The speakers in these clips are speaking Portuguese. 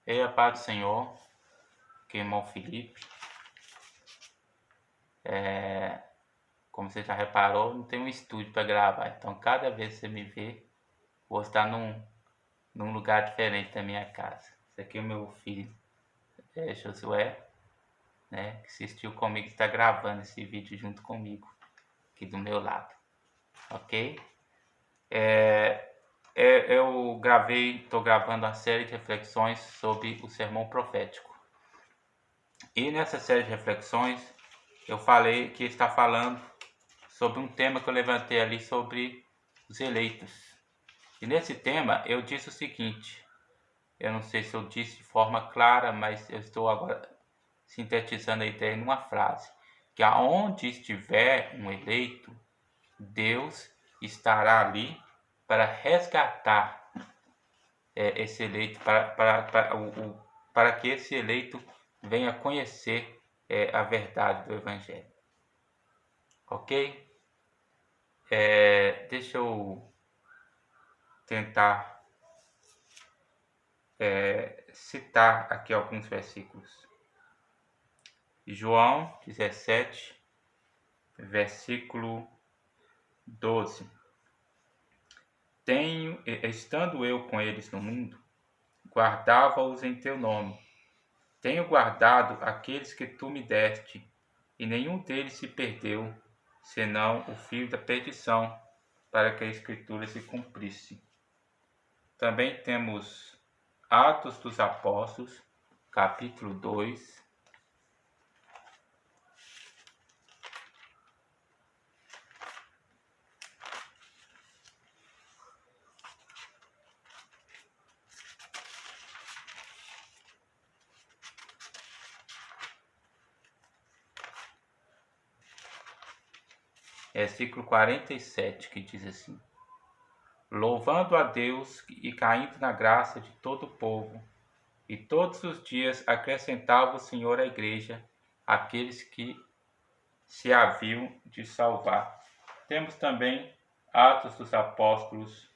Ei, a paz do Senhor, que irmão Felipe. Como você já reparou, não tem um estúdio para gravar. Então, cada vez que você me vê, vou estar num lugar diferente da minha casa. Esse aqui é o meu filho, Josué, né, que assistiu comigo, está gravando esse vídeo junto comigo, aqui do meu lado, ok? Eu estou gravando uma série de reflexões sobre o sermão profético. E nessa série de reflexões, eu falei que está falando sobre um tema que eu levantei ali sobre os eleitos. E nesse tema eu disse o seguinte, eu não sei se eu disse de forma clara, mas eu estou agora sintetizando a ideia numa frase, que aonde estiver um eleito, Deus estará ali para resgatar esse eleito, para que esse eleito venha conhecer a verdade do Evangelho. Ok? Deixa eu tentar citar aqui alguns versículos. João 17, versículo 12. Estando eu com eles no mundo, guardava-os em teu nome. Tenho guardado aqueles que tu me deste, e nenhum deles se perdeu, senão o filho da perdição, para que a Escritura se cumprisse. Também temos Atos dos Apóstolos, capítulo 2. Versículo 47, que diz assim: louvando a Deus e caindo na graça de todo o povo, e todos os dias acrescentava o Senhor à igreja aqueles que se haviam de salvar. Temos também Atos dos Apóstolos,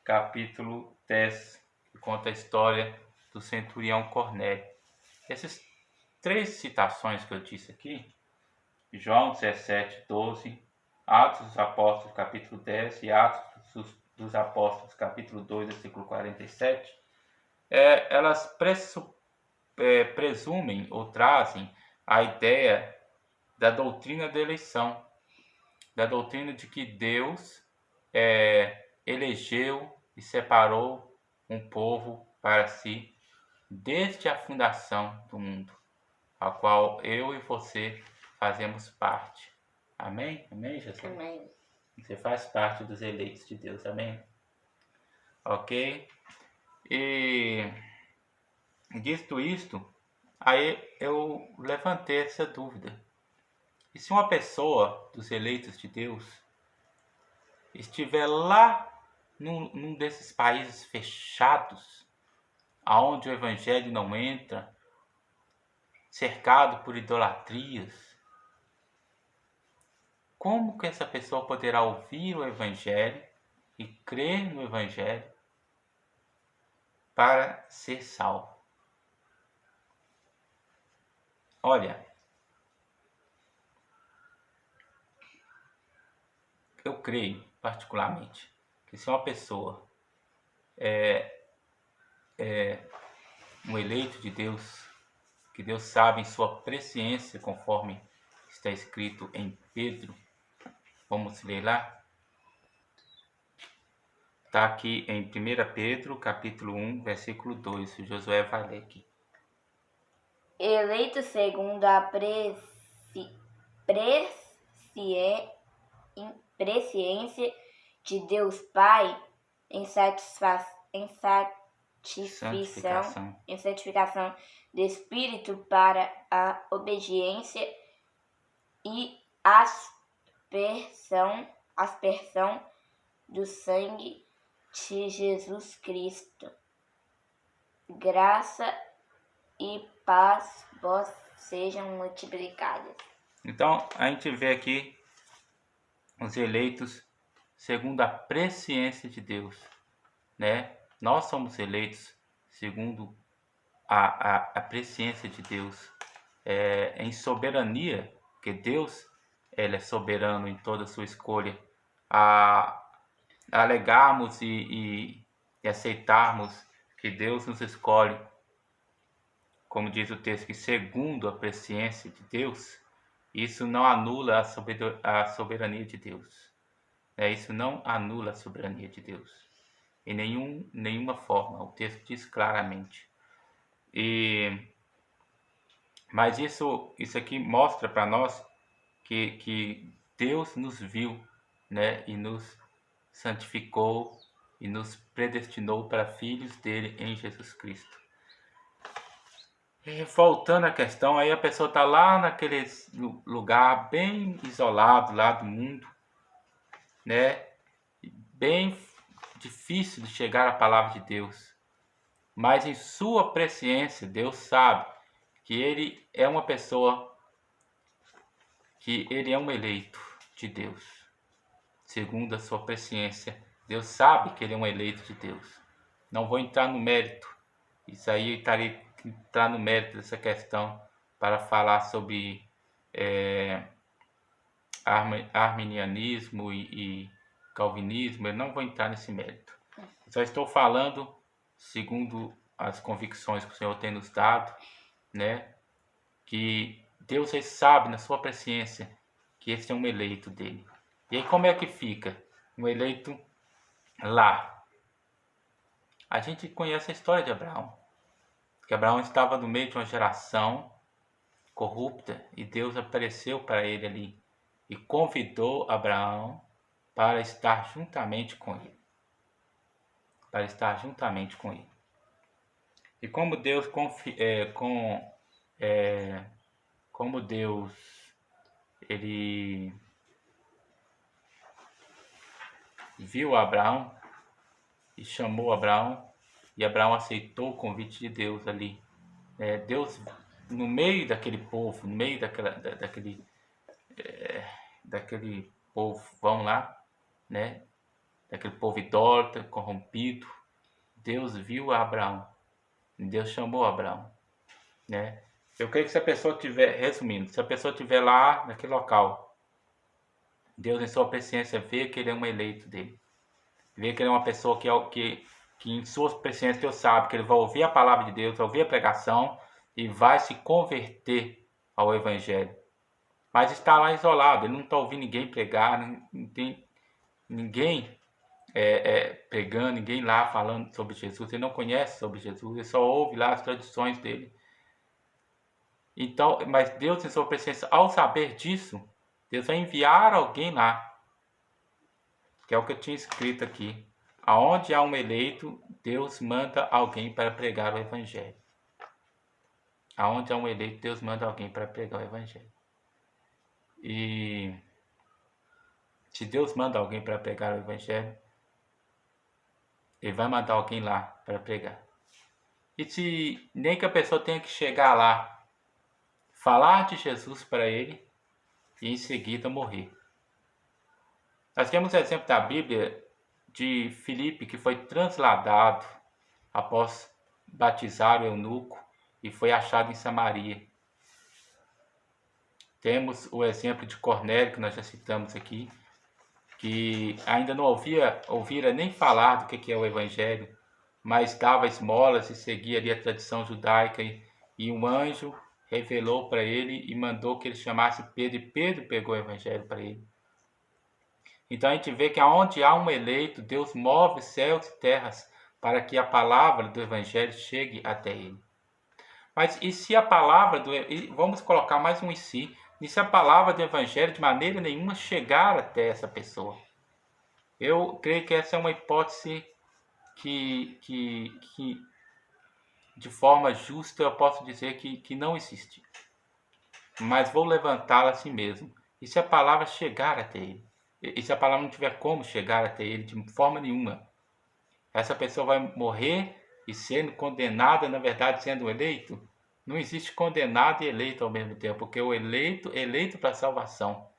capítulo 10, que conta a história do centurião Cornélio. Essas três citações que eu disse aqui, João 17, 12, Atos dos Apóstolos, capítulo 10 e Atos dos Apóstolos, capítulo 2, versículo 47, elas presumem ou trazem a ideia da doutrina da eleição, da doutrina de que Deus elegeu e separou um povo para si desde a fundação do mundo, a qual eu e você fazemos parte. Amém? Amém, Jesus? Amém. Você faz parte dos eleitos de Deus, amém? Ok? E dito isto, aí eu levantei essa dúvida. E se uma pessoa dos eleitos de Deus estiver lá num desses países fechados, aonde o evangelho não entra, cercado por idolatrias, como que essa pessoa poderá ouvir o evangelho e crer no evangelho para ser salvo? Olha, eu creio particularmente que se uma pessoa é um eleito de Deus, que Deus sabe em sua presciência, conforme está escrito em Pedro, vamos ler lá? Está aqui em 1 Pedro, capítulo 1, versículo 2. O Josué vai ler aqui. Eleito segundo a presciência de Deus Pai, em santificação do Espírito para a obediência e aspersão do sangue de Jesus Cristo. Graça e paz vos sejam multiplicadas. Então, a gente vê aqui os eleitos segundo a presciência de Deus, né? Nós somos eleitos segundo a presciência de Deus, em soberania, porque Deus ele é soberano em toda a sua escolha, a alegarmos e aceitarmos que Deus nos escolhe, como diz o texto, que segundo a presciência de Deus, isso não anula a soberania de Deus. Isso não anula a soberania de Deus. Em nenhuma forma. O texto diz claramente. Mas isso aqui mostra para nós que Deus nos viu, né, e nos santificou e nos predestinou para filhos dele em Jesus Cristo. E voltando à questão, aí a pessoa está lá naquele lugar bem isolado lá do mundo, né, bem difícil de chegar à palavra de Deus, mas em sua presciência Deus sabe que ele é uma pessoa, que ele é um eleito de Deus, segundo a sua presciência. Deus sabe que ele é um eleito de Deus. Não vou entrar no mérito, isso aí eu estaria entrar no mérito dessa questão para falar sobre arminianismo e calvinismo. Eu não vou entrar nesse mérito. Só estou falando segundo as convicções que o Senhor tem nos dado, né? Que Deus sabe na sua presciência que esse é um eleito dele. E aí como é que fica um eleito lá? A gente conhece a história de Abraão, que Abraão estava no meio de uma geração corrupta e Deus apareceu para ele ali e convidou Abraão para estar juntamente com ele. Para estar juntamente com ele. E como Deus como Deus ele viu Abraão e chamou Abraão, e Abraão aceitou o convite de Deus ali. Deus, no meio daquele povo, no meio daquele povão lá, né? Daquele povo idólatra, corrompido, Deus viu Abraão, Deus chamou Abraão, né? Eu creio que se a pessoa tiver, resumindo, se a pessoa estiver lá naquele local, Deus em sua presciência vê que ele é um eleito dele, vê que ele é uma pessoa que em sua presciência Deus sabe que ele vai ouvir a palavra de Deus, vai ouvir a pregação e vai se converter ao Evangelho. Mas está lá isolado, ele não está ouvindo ninguém pregar, não tem ninguém pregando, ninguém lá falando sobre Jesus, ele não conhece sobre Jesus, ele só ouve lá as tradições dele. Então, mas Deus em sua presciência, ao saber disso, Deus vai enviar alguém lá, que é o que eu tinha escrito aqui. Aonde há um eleito, Deus manda alguém para pregar o Evangelho. Aonde há um eleito, Deus manda alguém para pregar o Evangelho. E se Deus manda alguém para pregar o Evangelho, ele vai mandar alguém lá para pregar. E se nem que a pessoa tenha que chegar lá, falar de Jesus para ele e em seguida morrer. Nós temos o exemplo da Bíblia de Filipe, que foi transladado após batizar o eunuco e foi achado em Samaria. Temos o exemplo de Cornélio, que nós já citamos aqui, que ainda não ouvira nem falar do que é o Evangelho, mas dava esmolas e seguia ali a tradição judaica, e um anjo revelou para ele e mandou que ele chamasse Pedro, e Pedro pegou o Evangelho para ele. Então a gente vê que aonde há um eleito, Deus move céus e terras para que a palavra do Evangelho chegue até ele. Mas e se a palavra vamos colocar mais um e se a palavra do Evangelho de maneira nenhuma chegar até essa pessoa? Eu creio que essa é uma hipótese que de forma justa eu posso dizer que não existe. Mas vou levantá-la assim mesmo. E se a palavra chegar até ele? E se a palavra não tiver como chegar até ele de forma nenhuma? Essa pessoa vai morrer e sendo condenada, na verdade, sendo eleito? Não existe condenado e eleito ao mesmo tempo, porque o eleito para a salvação.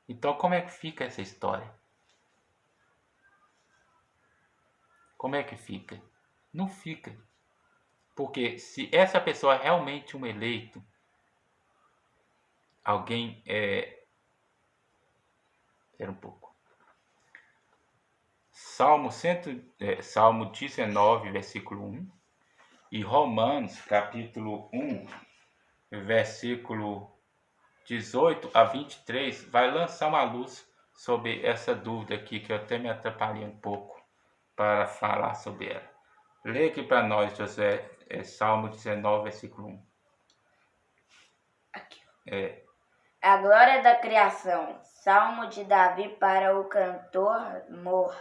Então, como é que fica essa história? Como é que fica? Não fica. Porque se essa pessoa é realmente um eleito, alguém espera um pouco. Salmo 19, versículo 1 e Romanos, capítulo 1, versículo 18 a 23, vai lançar uma luz sobre essa dúvida aqui, que eu até me atrapalhei um pouco para falar sobre ela. Lê aqui para nós, Josué, Salmo 19, versículo 1. Aqui. É, A glória da criação. Salmo de Davi para o cantor Mor.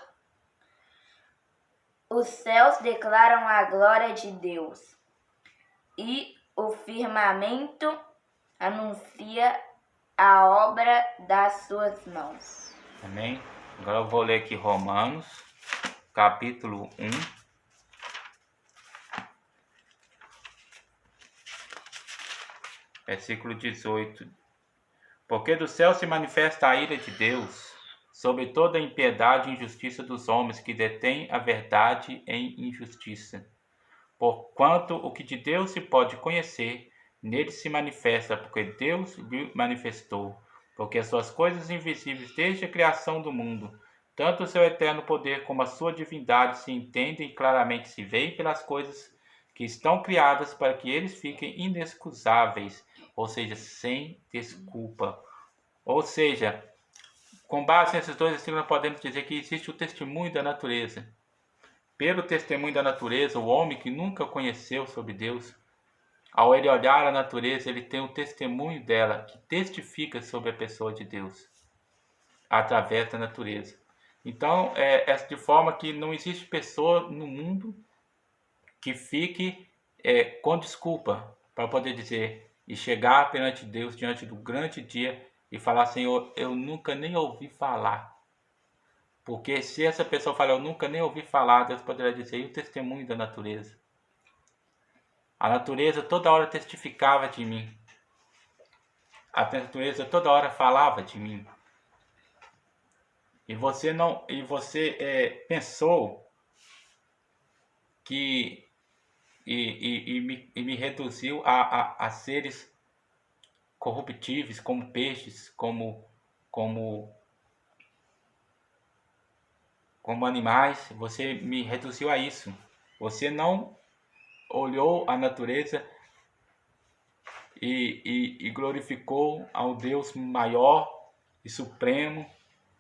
Os céus declaram a glória de Deus, e o firmamento anuncia a obra das suas mãos. amém? Agora eu vou ler aqui Romanos, capítulo 1. Versículo 18. Porque do céu se manifesta a ira de Deus sobre toda a impiedade e injustiça dos homens que detêm a verdade em injustiça. Porquanto o que de Deus se pode conhecer, nele se manifesta, porque Deus lhe manifestou. Porque as suas coisas invisíveis desde a criação do mundo, tanto o seu eterno poder como a sua divindade se entendem e claramente se veem pelas coisas que estão criadas para que eles fiquem inexcusáveis, ou seja, sem desculpa. Ou seja, com base nesses dois versículos, nós podemos dizer que existe o testemunho da natureza. Pelo testemunho da natureza, o homem que nunca conheceu sobre Deus, ao ele olhar a natureza, ele tem o testemunho dela, que testifica sobre a pessoa de Deus, através da natureza. Então, é de forma que não existe pessoa no mundo que fique com desculpa para poder dizer e chegar perante Deus, diante do grande dia, e falar: Senhor, eu nunca nem ouvi falar. Porque se essa pessoa falar, eu nunca nem ouvi falar, Deus poderá dizer: e o testemunho da natureza? A natureza toda hora testificava de mim. A natureza toda hora falava de mim. E você pensou que me reduziu a seres corruptíveis, como peixes, como animais. Você me reduziu a isso. Você não olhou a natureza e glorificou ao Deus maior e supremo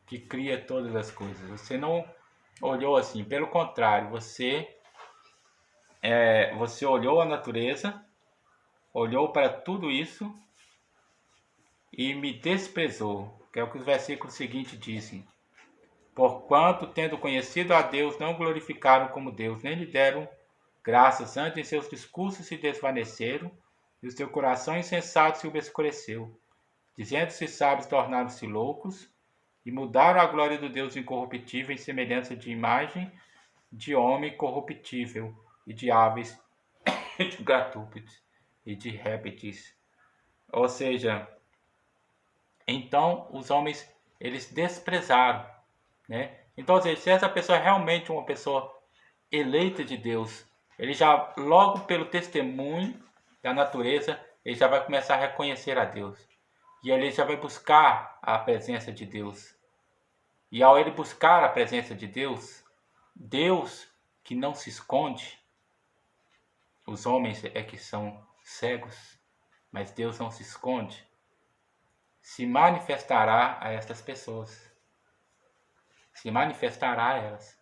que cria todas as coisas. Você não olhou assim. Pelo contrário, você olhou a natureza, olhou para tudo isso e me desprezou, que é o que os versículos seguintes dizem. Porquanto, tendo conhecido a Deus, não glorificaram como Deus, nem lhe deram graças, antes em seus discursos se desvaneceram, e o seu coração insensato se obscureceu. Dizendo-se sábios, tornaram-se loucos, e mudaram a glória do Deus incorruptível em semelhança de imagem de homem corruptível, e de aves, de gatúpides, e de répteis. Ou seja, então os homens, eles desprezaram, né? Então, se essa pessoa é realmente uma pessoa eleita de Deus, ele já, logo pelo testemunho da natureza, ele já vai começar a reconhecer a Deus. E ele já vai buscar a presença de Deus. E ao ele buscar a presença de Deus, Deus que não se esconde, os homens é que são cegos, mas Deus não se esconde, se manifestará a estas pessoas. Se manifestará a elas.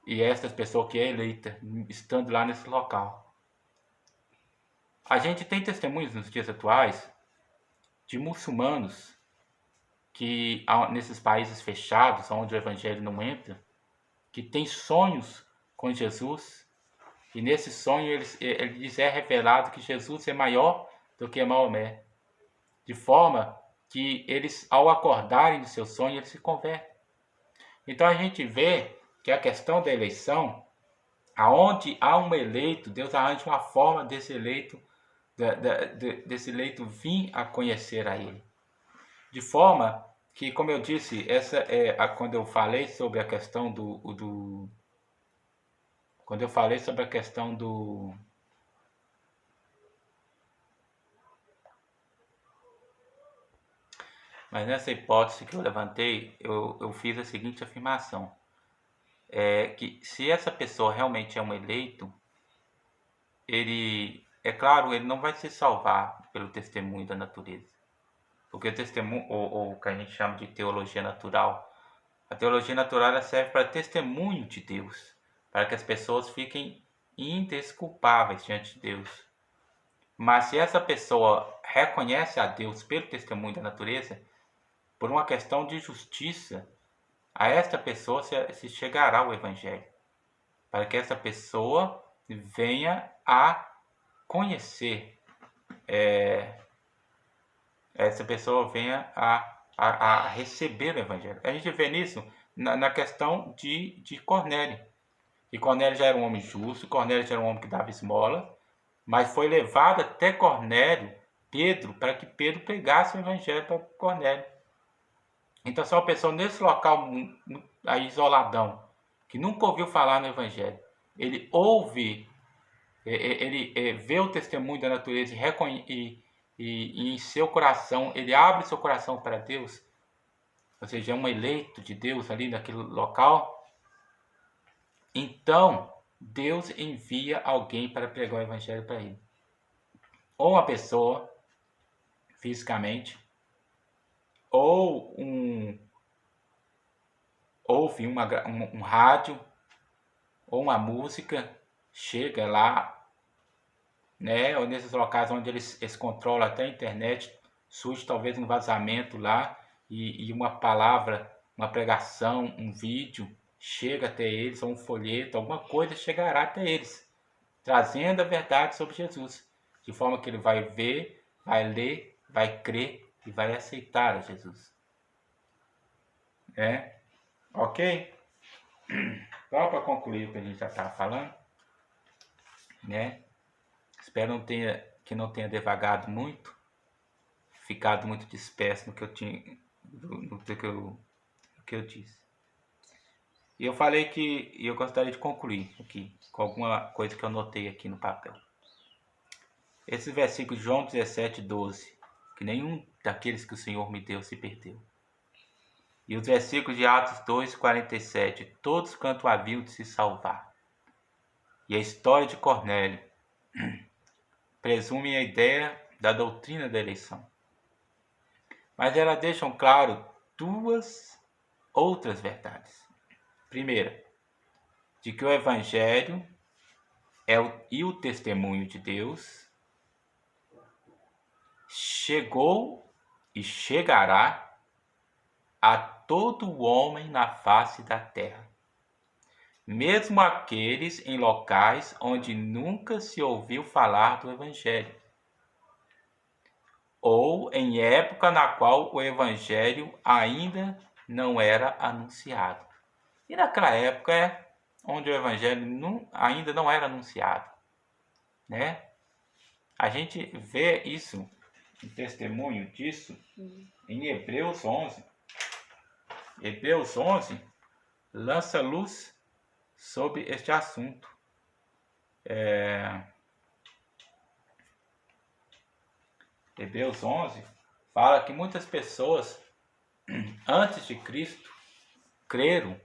E estas pessoas que é eleita, estando lá nesse local. A gente tem testemunhos nos dias atuais de muçulmanos que, nesses países fechados, onde o evangelho não entra, que tem sonhos com Jesus, e nesse sonho eles é revelado que Jesus é maior do que Maomé, de forma que eles, ao acordarem do seu sonho, eles se convertem. Então a gente vê que a questão da eleição, aonde há um eleito, Deus arranja uma forma desse eleito vir a conhecer a Ele. De forma que, como eu disse, essa quando eu falei sobre a questão quando eu falei sobre a questão do... Mas nessa hipótese que eu levantei, eu fiz a seguinte afirmação. Que se essa pessoa realmente é um eleito, ele, é claro, ele não vai se salvar pelo testemunho da natureza. Porque o testemunho, ou o que a gente chama de teologia natural, a teologia natural ela serve para testemunho de Deus, para que as pessoas fiquem indesculpáveis diante de Deus. Mas se essa pessoa reconhece a Deus pelo testemunho da natureza, por uma questão de justiça, a esta pessoa se chegará o Evangelho, para que essa pessoa venha a conhecer, essa pessoa venha a receber o Evangelho. A gente vê nisso na questão de Cornélio. E Cornélio já era um homem justo, Cornélio já era um homem que dava esmola, mas foi levado até Cornélio, Pedro, para que Pedro pregasse o Evangelho para Cornélio. Então, se uma pessoa nesse local aí isoladão, que nunca ouviu falar no Evangelho, ele ouve, ele vê o testemunho da natureza e em seu coração, ele abre seu coração para Deus, ou seja, é um eleito de Deus ali naquele local, então Deus envia alguém para pregar o Evangelho para ele. Ou uma pessoa, fisicamente, ou ouve um rádio, ou uma música, chega lá, né? Ou nesses locais onde eles controlam até a internet, surge talvez um vazamento lá e uma palavra, uma pregação, um vídeo chega até eles, ou um folheto, alguma coisa chegará até eles, trazendo a verdade sobre Jesus, de forma que ele vai ver, vai ler, vai crer e vai aceitar a Jesus. Ok? Só para concluir o que a gente já estava falando, né? Espero que não tenha devagado muito, ficado muito disperso no que eu tinha, no que eu disse. E eu falei que eu gostaria de concluir aqui com alguma coisa que eu notei aqui no papel. Esse versículo de João 17:12, que nenhum daqueles que o Senhor me deu se perdeu. E os versículos de Atos 2:47, todos quanto haviam de se salvar. E a história de Cornélio presume a ideia da doutrina da eleição. Mas elas deixam claro duas outras verdades. Primeira, de que o Evangelho e o testemunho de Deus chegou e chegará a todo homem na face da terra, mesmo aqueles em locais onde nunca se ouviu falar do Evangelho, ou em época na qual o Evangelho ainda não era anunciado. E naquela época onde o Evangelho ainda não era anunciado, né? A gente vê isso, um testemunho disso, em Hebreus 11. Hebreus 11 lança luz sobre este assunto. Hebreus 11 fala que muitas pessoas, antes de Cristo, creram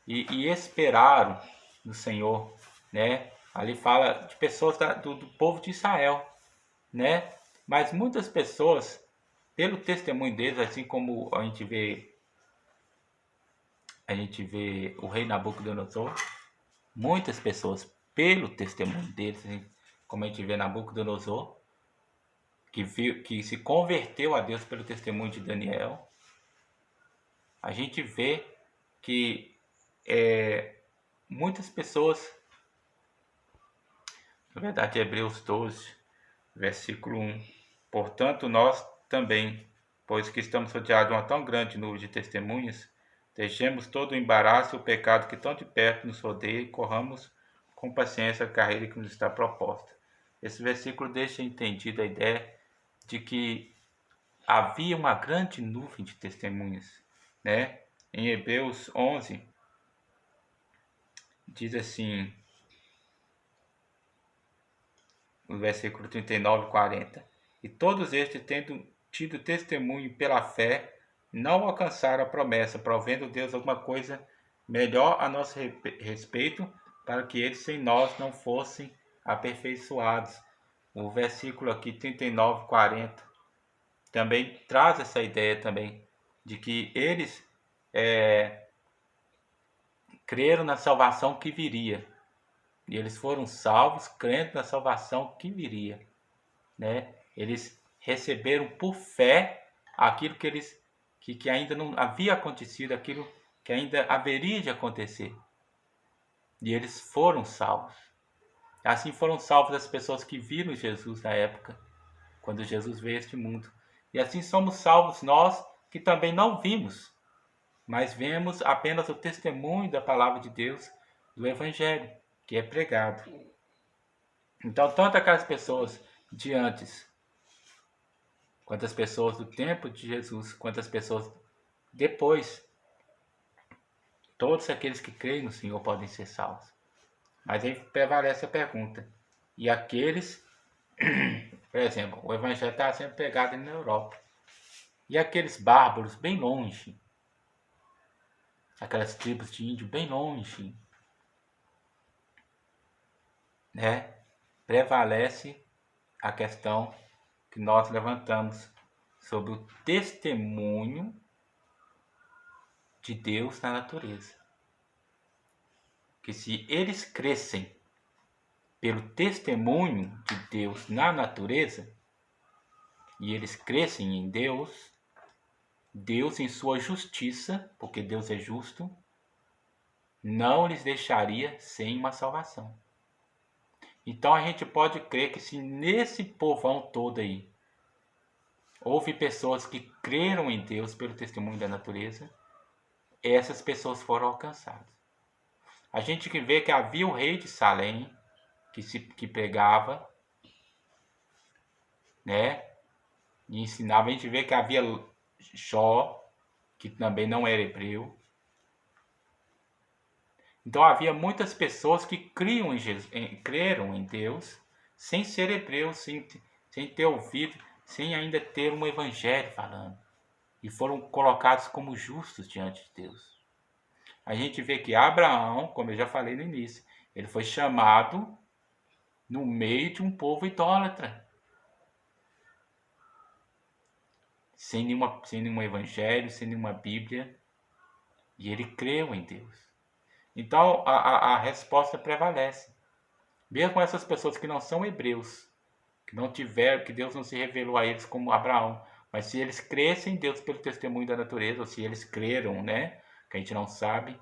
e esperaram no Senhor, né? Ali fala de pessoas do povo de Israel, né? Mas muitas pessoas, pelo testemunho deles, assim como a gente vê o rei Nabucodonosor, muitas pessoas, pelo testemunho deles, assim, como a gente vê Nabucodonosor, que se converteu a Deus pelo testemunho de Daniel, a gente vê que muitas pessoas, na verdade, Hebreus 12, versículo 1, portanto nós também, pois que estamos rodeados de uma tão grande nuvem de testemunhas, deixemos todo o embaraço e o pecado que tão de perto nos rodeia e corramos com paciência a carreira que nos está proposta. Esse versículo deixa entendida a ideia de que havia uma grande nuvem de testemunhas, né? Em Hebreus 11, diz assim, no versículo 39 e 40. E todos estes, tendo tido testemunho pela fé, não alcançaram a promessa, provendo Deus alguma coisa melhor a nosso respeito, para que eles sem nós não fossem aperfeiçoados. O versículo aqui 39, 40 também traz essa ideia também de que eles creram na salvação que viria. E eles foram salvos crendo na salvação que viria, né? Eles receberam por fé aquilo que ainda não havia acontecido, aquilo que ainda haveria de acontecer. E eles foram salvos. Assim foram salvos as pessoas que viram Jesus na época, quando Jesus veio a este mundo. E assim somos salvos nós que também não vimos, mas vemos apenas o testemunho da palavra de Deus, do Evangelho, que é pregado. Então, tanto aquelas pessoas de antes, quanto as pessoas do tempo de Jesus, quanto as pessoas depois, todos aqueles que creem no Senhor podem ser salvos. Mas aí prevalece a pergunta: e aqueles, por exemplo, o Evangelho está sendo pregado na Europa, e aqueles bárbaros bem longe, aquelas tribos de índio bem longe, né? Prevalece a questão que nós levantamos sobre o testemunho de Deus na natureza. Que se eles crescem pelo testemunho de Deus na natureza, e eles crescem em Deus, Deus em sua justiça, porque Deus é justo, não lhes deixaria sem uma salvação. Então a gente pode crer que se nesse povão todo aí houve pessoas que creram em Deus pelo testemunho da natureza, essas pessoas foram alcançadas. A gente que vê que havia o rei de Salém que pregava, né, e ensinava. A gente vê que havia Jó, que também não era hebreu. Então havia muitas pessoas que creram em Deus sem ser hebreus, sem ter ouvido, sem ainda ter um evangelho falando. E foram colocados como justos diante de Deus. A gente vê que Abraão, como eu já falei no início, ele foi chamado no meio de um povo idólatra. Sem nenhum evangelho, sem nenhuma Bíblia. E ele creu em Deus. Então a resposta prevalece. Mesmo essas pessoas que não são hebreus, que não tiveram, que Deus não se revelou a eles como Abraão, mas se eles crescem em Deus pelo testemunho da natureza, ou se eles creram, né, que a gente não sabe,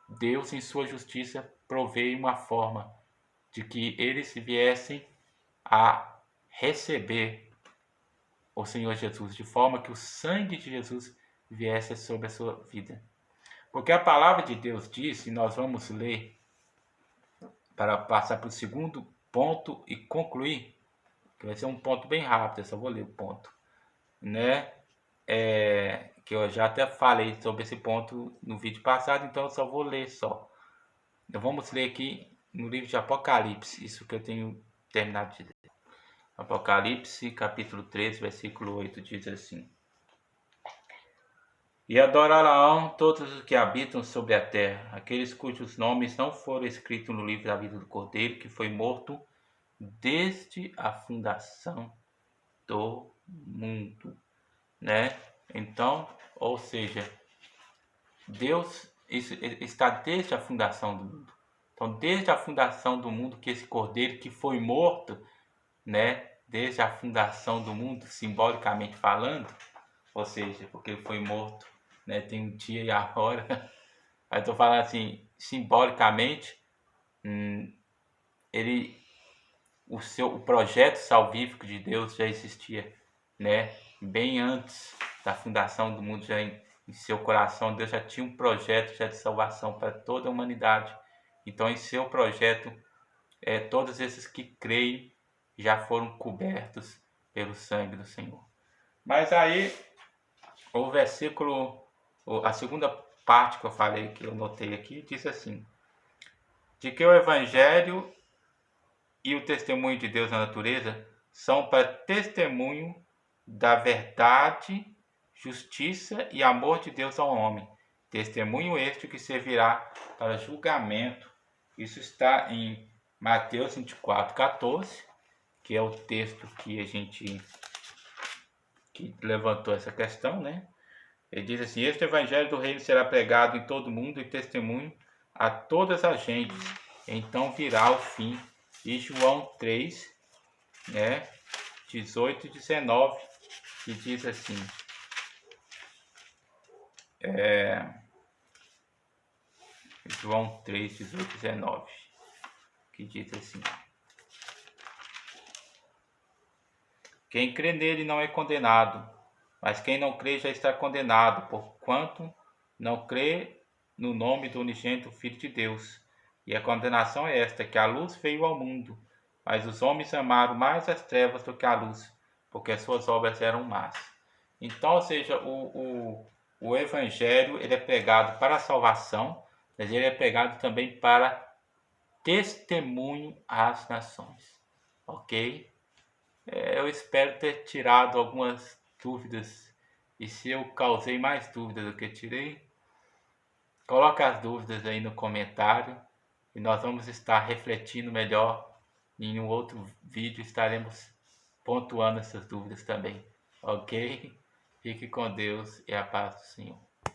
Deus em sua justiça provê uma forma de que eles viessem a receber o Senhor Jesus, de forma que o sangue de Jesus viesse sobre a sua vida. Porque a palavra de Deus diz, e nós vamos ler para passar para o segundo ponto e concluir, que vai ser um ponto bem rápido, eu só vou ler o ponto, né? Que eu já até falei sobre esse ponto no vídeo passado, então eu só vou ler só. Então vamos ler aqui no livro de Apocalipse, isso que eu tenho terminado de ler. Apocalipse, capítulo 13, versículo 8, diz assim: E adorarão todos os que habitam sobre a terra, aqueles cujos nomes não foram escritos no livro da vida do Cordeiro, que foi morto desde a fundação do mundo, né? Então, ou seja, Deus está desde a fundação do mundo. Então, desde a fundação do mundo, que esse Cordeiro que foi morto, né? Desde a fundação do mundo, simbolicamente falando, ou seja, porque ele foi morto, né? Tem um dia e a hora. Aí estou falando assim, simbolicamente, o projeto salvífico de Deus já existia, né? Bem antes da fundação do mundo, já em seu coração, Deus já tinha um projeto já de salvação para toda a humanidade. Então, em seu projeto, todos esses que creem já foram cobertos pelo sangue do Senhor. Mas aí, a segunda parte que eu falei, que eu notei aqui, diz assim: de que o Evangelho e o testemunho de Deus na natureza são para testemunho da verdade, justiça e amor de Deus ao homem. Testemunho este que servirá para julgamento. Isso está em Mateus 24:14, que é o texto que levantou essa questão, né? Ele diz assim: este evangelho do reino será pregado em todo o mundo e testemunho a todas as gentes, então virá o fim. E João 3, né, 18 e 19, que diz assim, João 3, 18 e 19, que diz assim: quem crê nele não é condenado, mas quem não crê já está condenado, porquanto não crê no nome do unigênito Filho de Deus. E a condenação é esta, que a luz veio ao mundo, mas os homens amaram mais as trevas do que a luz, porque as suas obras eram más. Então, ou seja, o Evangelho ele é pregado para a salvação, mas ele é pregado também para testemunho às nações. Ok? Eu espero ter tirado algumas dúvidas, e se eu causei mais dúvidas do que tirei, coloque as dúvidas aí no comentário e nós vamos estar refletindo melhor. Em um outro vídeo estaremos pontuando essas dúvidas também, ok? Fique com Deus e a paz do Senhor.